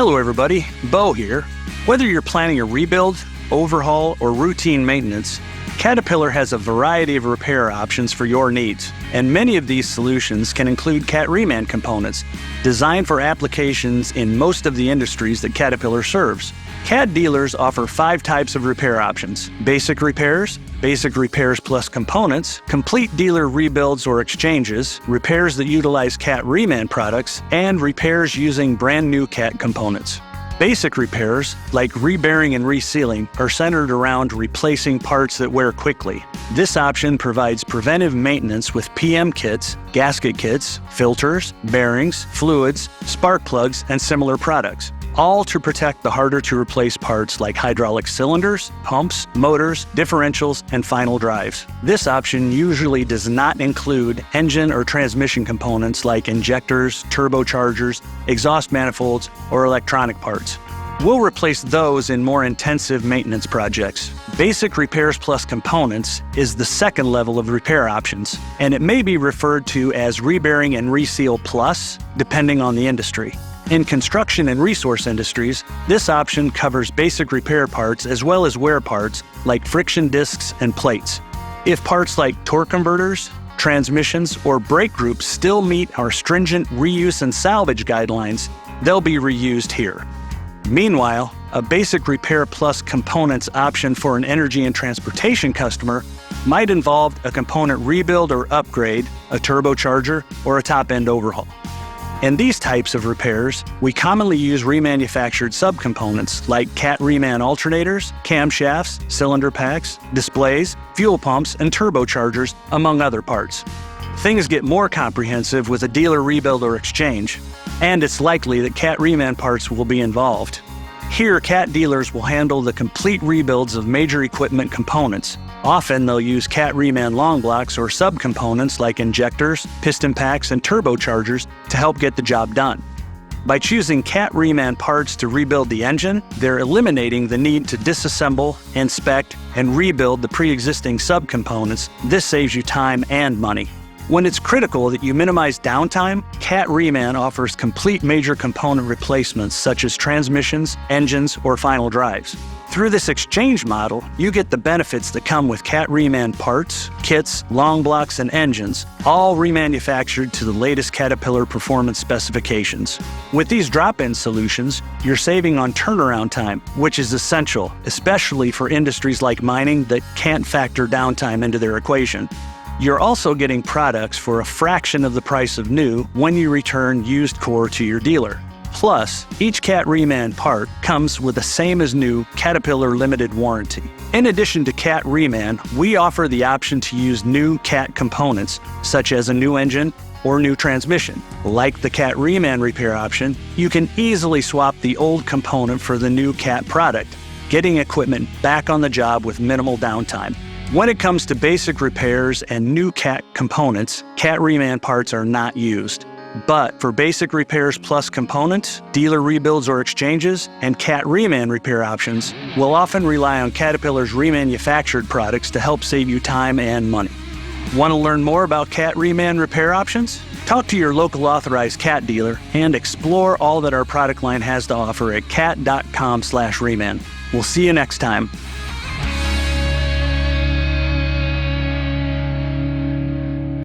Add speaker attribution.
Speaker 1: Hello everybody, Bo here. Whether you're planning a rebuild, overhaul, or routine maintenance, Caterpillar has a variety of repair options for your needs, and many of these solutions can include Cat Reman components, designed for applications in most of the industries that Caterpillar serves. Cat dealers offer 5 types of repair options: basic repairs plus components, complete dealer rebuilds or exchanges, repairs that utilize Cat Reman products, and repairs using brand new Cat components. Basic repairs, like rebearing and resealing, are centered around replacing parts that wear quickly. This option provides preventive maintenance with PM kits, gasket kits, filters, bearings, fluids, spark plugs, and similar products, all to protect the harder-to-replace parts like hydraulic cylinders, pumps, motors, differentials, and final drives. This option usually does not include engine or transmission components like injectors, turbochargers, exhaust manifolds, or electronic parts. We'll replace those in more intensive maintenance projects. Basic repairs plus components is the second level of repair options, and it may be referred to as rebearing and reseal plus, depending on the industry. In construction and resource industries, this option covers basic repair parts as well as wear parts like friction discs and plates. If parts like torque converters, transmissions, or brake groups still meet our stringent reuse and salvage guidelines, they'll be reused here. Meanwhile, a basic repair plus components option for an energy and transportation customer might involve a component rebuild or upgrade, a turbocharger, or a top-end overhaul. In these types of repairs, we commonly use remanufactured subcomponents like Cat Reman alternators, camshafts, cylinder packs, displays, fuel pumps, and turbochargers, among other parts. Things get more comprehensive with a dealer rebuild or exchange, and it's likely that Cat Reman parts will be involved. Here, Cat dealers will handle the complete rebuilds of major equipment components. Often they'll use Cat Reman long blocks or subcomponents like injectors, piston packs, and turbochargers to help get the job done. By choosing Cat Reman parts to rebuild the engine, they're eliminating the need to disassemble, inspect, and rebuild the pre-existing subcomponents. This saves you time and money. When it's critical that you minimize downtime, Cat Reman offers complete major component replacements such as transmissions, engines, or final drives. Through this exchange model, you get the benefits that come with Cat Reman parts, kits, long blocks, and engines, all remanufactured to the latest Caterpillar performance specifications. With these drop-in solutions, you're saving on turnaround time, which is essential, especially for industries like mining that can't factor downtime into their equation. You're also getting products for a fraction of the price of new when you return used core to your dealer. Plus, each Cat Reman part comes with the same as new Caterpillar limited warranty. In addition to Cat Reman, we offer the option to use new Cat components, such as a new engine or new transmission. Like the Cat Reman repair option, you can easily swap the old component for the new Cat product, getting equipment back on the job with minimal downtime. When it comes to basic repairs and new Cat components, Cat Reman parts are not used. But for basic repairs plus components, dealer rebuilds or exchanges, and Cat Reman repair options, we'll often rely on Caterpillar's remanufactured products to help save you time and money. Want to learn more about Cat Reman repair options? Talk to your local authorized Cat dealer and explore all that our product line has to offer at cat.com/Reman. We'll see you next time.